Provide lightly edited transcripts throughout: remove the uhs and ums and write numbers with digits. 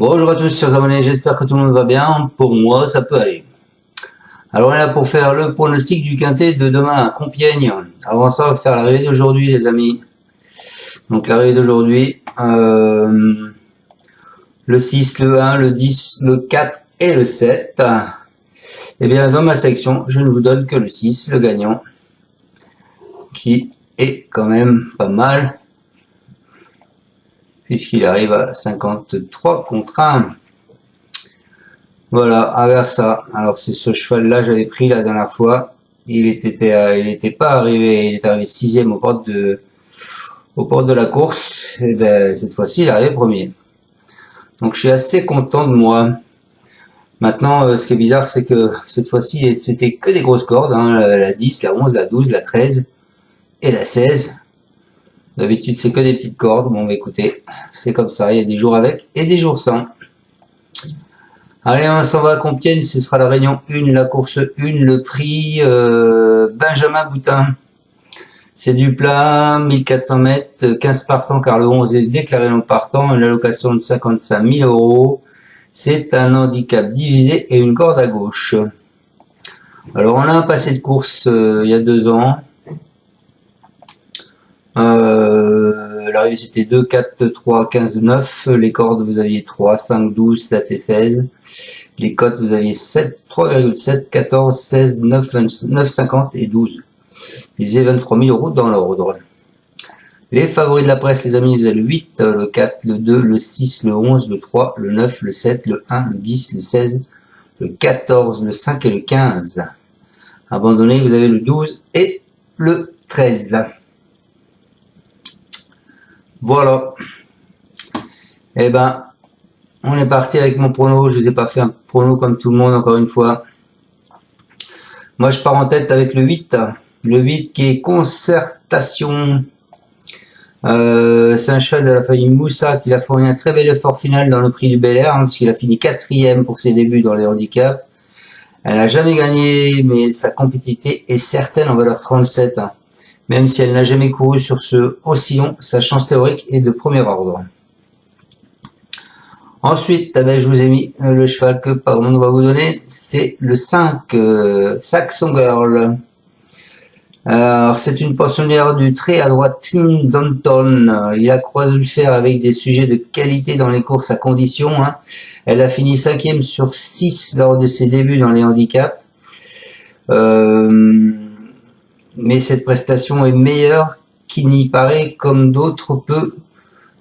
Bonjour à tous chers abonnés, j'espère que tout le monde va bien. Pour moi, ça peut aller. Alors on est là pour faire le pronostic du quintet de demain à Compiègne. Avant ça, on va faire l'arrivée d'aujourd'hui les amis. Donc l'arrivée d'aujourd'hui, le 6, le 1, le 10, le 4 et le 7. Et bien dans ma sélection, je ne vous donne que le 6, le gagnant, qui est quand même pas mal, puisqu'il arrive à 53 contre 1. Voilà, Aversa. Alors c'est ce cheval-là, j'avais pris la dernière fois. Il était pas arrivé, il est arrivé 6e aux portes de la course. Et ben cette fois-ci, il est arrivé premier. Donc je suis assez content de moi. Maintenant, ce qui est bizarre, c'est que cette fois-ci, c'était que des grosses cordes, hein, la 10, la 11, la 12, la 13 et la 16. D'habitude, c'est que des petites cordes. Bon, bah, écoutez, c'est comme ça. Il y a des jours avec et des jours sans. Allez, on s'en va à Compiègne. Ce sera la réunion 1, la course 1, le prix Benjamin Boutin. C'est du plat, 1400 mètres, 15 partants car le 11 est déclaré non partant. Une allocation de 55 000 €. C'est un handicap divisé et une corde à gauche. Alors, on a un passé de course il y a 2 ans. L'arrivée c'était 2, 4, 3, 15, 9. Les cordes vous aviez 3, 5, 12, 7 et 16. Les cotes vous aviez 7, 3,7, 14, 16, 9, 9, 50 et 12. Ils faisaient 23 000 € dans l'ordre. Les favoris de la presse les amis, vous avez le 8, le 4, le 2, le 6, le 11, le 3, le 9, le 7, le 1, le 10, le 16, le 14, le 5 et le 15. Abandonné, vous avez le 12 et le 13. Voilà. Eh ben, on est parti avec mon prono. Je vous ai pas fait un prono comme tout le monde, encore une fois. Moi, je pars en tête avec le 8. Le 8 qui est Concertation. C'est un cheval de la famille Moussa qui a fourni un très bel effort final dans le prix du Bel Air, hein, puisqu'il a fini 4e pour ses débuts dans les handicaps. Elle n'a jamais gagné, mais sa compétitivité est certaine en valeur 37. Hein. Même si elle n'a jamais couru sur ce oscillon, sa chance théorique est de premier ordre. Ensuite, eh ben, je vous ai mis le cheval que on va vous donner, c'est le 5, Saxon Girl. Alors, c'est une pensionnaire du très à droite Tim Danton. Il a croisé le fer avec des sujets de qualité dans les courses à condition. Hein. Elle a fini 5e sur 6 lors de ses débuts dans les handicaps. Mais cette prestation est meilleure qu'il n'y paraît, comme d'autres peut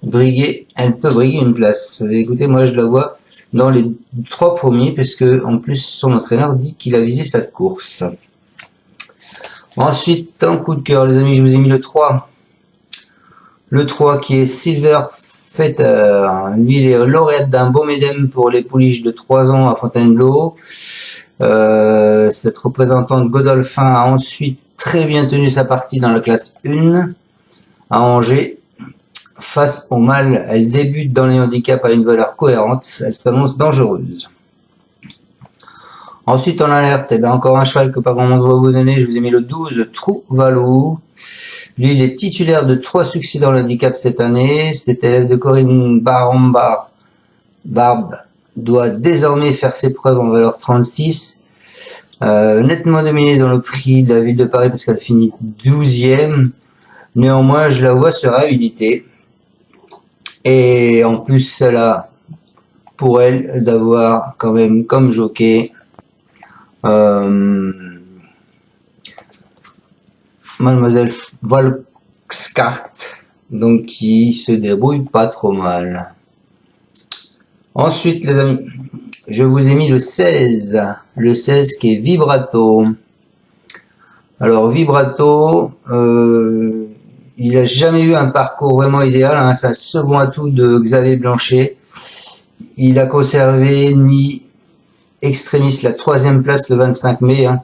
briguer. Elle peut briguer une place. Écoutez, moi je la vois dans les 3 premiers, parce que en plus son entraîneur dit qu'il a visé cette course. Ensuite, en coup de cœur, les amis, je vous ai mis le 3. Le 3 qui est Silver Fetter. Lui, il est lauréat d'un beau médème pour les pouliches de 3 ans à Fontainebleau. Cette représentante Godolphin a ensuite très bien tenu sa partie dans la classe 1 à Angers. Face au mal, elle débute dans les handicaps à une valeur cohérente. Elle s'annonce dangereuse. Ensuite, en alerte, eh bien, encore un cheval que pas grand monde va vous donner. Je vous ai mis le 12, Trou Valou. Lui, il est titulaire de 3 succès dans l'handicap cette année. Cet élève de Corinne Barbe doit désormais faire ses preuves en valeur 36. Nettement dominé dans le prix de la ville de Paris parce qu'elle finit 12e. Néanmoins, je la vois se réhabiliter. Et en plus, cela pour elle d'avoir quand même comme jockey Mademoiselle Volkskart, donc qui se débrouille pas trop mal. Ensuite, les amis, je vous ai mis le 16 qui est Vibrato. Alors Vibrato, il a jamais eu un parcours vraiment idéal, hein, c'est un second atout de Xavier Blanchet. Il a conservé ni extremis la 3e place le 25 mai. Hein.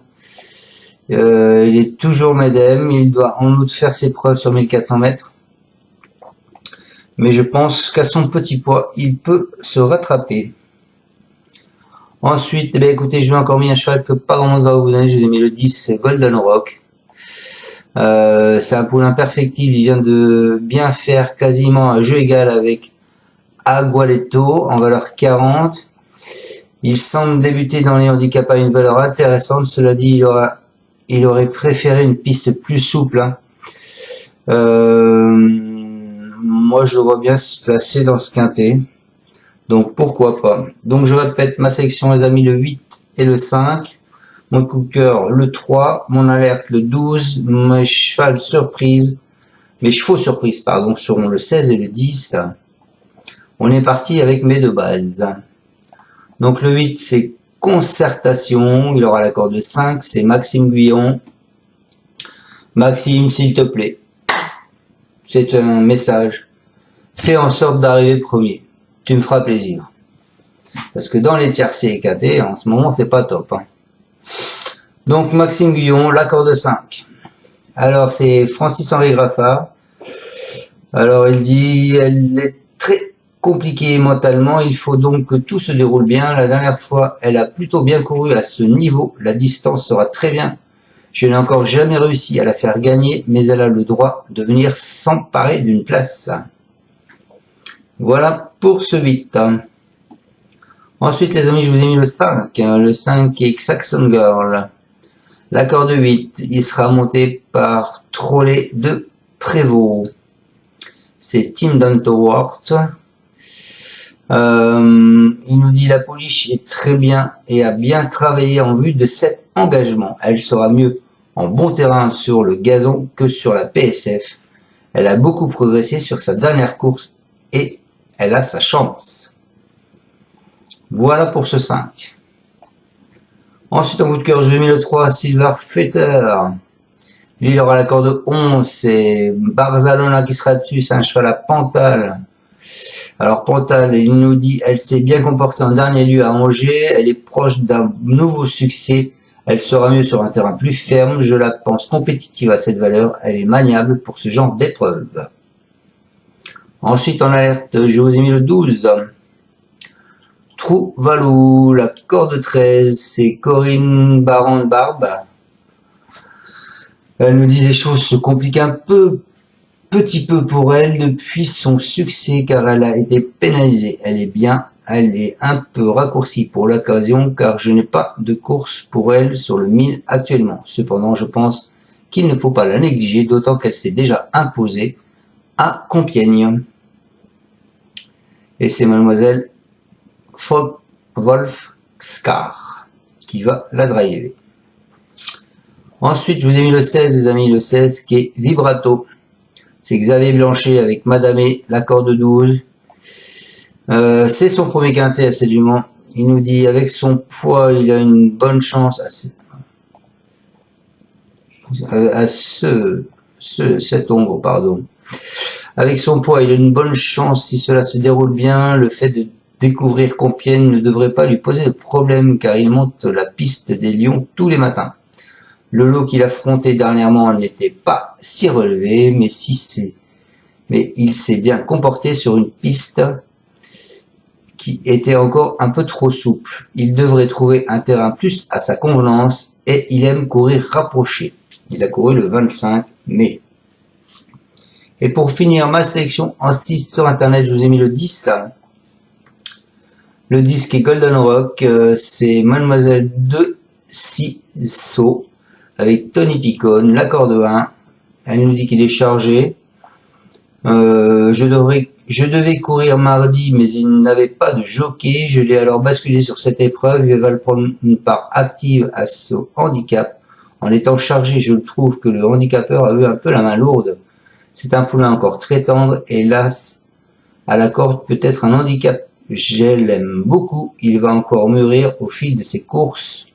Il est toujours médème, il doit en outre faire ses preuves sur 1400 mètres. Mais je pense qu'à son petit poids, il peut se rattraper. Ensuite, eh bien, écoutez, je vais encore mis un cheval que pas grand monde va vous donner, je vous ai mis le 10, c'est Golden Rock. C'est un poulain perfectible, il vient de bien faire quasiment un jeu égal avec Agualetto en valeur 40. Il semble débuter dans les handicaps à une valeur intéressante. Cela dit, il aurait préféré une piste plus souple. Hein. Moi, je le vois bien se placer dans ce quintet. Donc, pourquoi pas. Donc, je répète ma sélection, les amis, le 8 et le 5. Mon coup de cœur, le 3. Mon alerte, le 12. Mes chevaux surprise, pardon, seront le 16 et le 10. On est parti avec mes deux bases. Donc, le 8, c'est Concertation. Il aura l'accord de 5. C'est Maxime Guyon. Maxime, s'il te plaît. C'est un message. Fais en sorte d'arriver premier. Tu me feras plaisir. Parce que dans les tiercés et quintés, en ce moment, c'est pas top. Hein. Donc, Maxime Guyon, l'accord de 5. Alors, c'est Francis-Henri Graffard. Alors, il dit, elle est très compliquée mentalement. Il faut donc que tout se déroule bien. La dernière fois, elle a plutôt bien couru à ce niveau. La distance sera très bien. Je n'ai encore jamais réussi à la faire gagner, mais elle a le droit de venir s'emparer d'une place. Voilà pour ce 8. Ensuite, les amis, je vous ai mis le 5. Le 5 qui est Saxon Girl. L'accord de 8, il sera monté par Trolley de Prévost. C'est Tim Dantoworth. Il nous dit la pouliche est très bien et a bien travaillé en vue de cet engagement. Elle sera mieux en bon terrain sur le gazon que sur la PSF. Elle a beaucoup progressé sur sa dernière course et elle a sa chance. Voilà pour ce 5. Ensuite, en coup de cœur, je vais mettre le 3, Silver Fetter. Lui, il aura l'accord de 11. C'est Barzalona qui sera dessus. C'est un cheval à Pantal. Alors, Pantal, il nous dit, elle s'est bien comportée en dernier lieu à Angers. Elle est proche d'un nouveau succès. Elle sera mieux sur un terrain plus ferme. Je la pense compétitive à cette valeur. Elle est maniable pour ce genre d'épreuve. Ensuite, en alerte, je vous ai mis le 12. Trou Valou, la corde 13, c'est Corinne Baron-Barbe. Elle nous dit les choses se compliquent un petit peu pour elle depuis son succès car elle a été pénalisée. Elle est un peu raccourcie pour l'occasion car je n'ai pas de course pour elle sur le 1000 actuellement. Cependant, je pense qu'il ne faut pas la négliger, d'autant qu'elle s'est déjà imposée à Compiègne. Et c'est mademoiselle Wolfskar qui va la driver. Ensuite, je vous ai mis le 16, les amis, le 16 qui est Vibrato. C'est Xavier Blanchet avec Madame E, l'accord de 12. C'est son premier quintet à cette jument. Il nous dit, avec son poids, il a une bonne chance cette ombre, pardon. Avec son poids, il a une bonne chance si cela se déroule bien. Le fait de découvrir Compiègne ne devrait pas lui poser de problème car il monte la piste des Lions tous les matins. Le lot qu'il affrontait dernièrement n'était pas si relevé, mais il s'est bien comporté sur une piste qui était encore un peu trop souple. Il devrait trouver un terrain plus à sa convenance et il aime courir rapproché. Il a couru le 25 mai. Et pour finir ma sélection en 6 sur internet, je vous ai mis le 10. Le 10 qui est Golden Rock, c'est Mademoiselle de Cisso avec Tony Picone, l'accord de 1. Elle nous dit qu'il est chargé. Je devais courir mardi, mais il n'avait pas de jockey. Je l'ai alors basculé sur cette épreuve. Il va le prendre une part active à ce handicap. En étant chargé, je trouve que le handicapeur a eu un peu la main lourde. C'est un poulain encore très tendre. Hélas, à la corde, peut-être un handicap. Je l'aime beaucoup. Il va encore mûrir au fil de ses courses.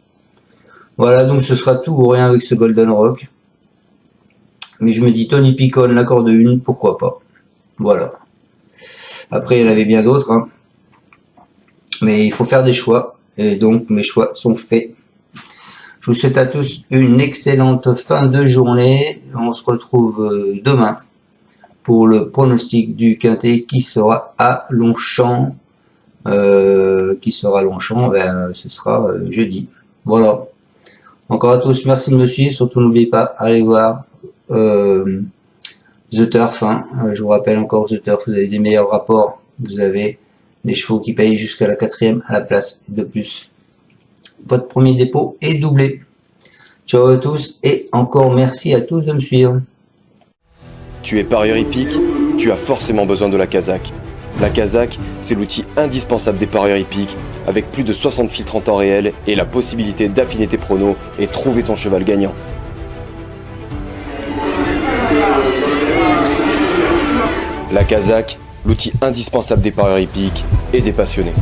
Voilà, donc ce sera tout ou rien avec ce Golden Rock. Mais je me dis Tony Picone, l'accord de 1, pourquoi pas. Voilà. Après, il y en avait bien d'autres. Hein. Mais il faut faire des choix. Et donc, mes choix sont faits. Je vous souhaite à tous une excellente fin de journée. On se retrouve demain pour le pronostic du quintet qui sera à Longchamp. Ce sera jeudi. Voilà. Encore à tous, merci de me suivre. Surtout, n'oubliez pas, allez voir The Turf. Hein. Je vous rappelle encore The Turf, vous avez des meilleurs rapports. Vous avez des chevaux qui payent jusqu'à la 4e à la place de plus. Votre premier dépôt est doublé. Ciao à tous et encore merci à tous de me suivre. Tu es parieur hippique, tu as forcément besoin de la Kazakh. La Kazakh, c'est l'outil indispensable des parieurs hippiques, avec plus de 60 filtres en temps réel et la possibilité d'affiner tes pronos et trouver ton cheval gagnant. La Kazakh, l'outil indispensable des parieurs hippiques et des passionnés.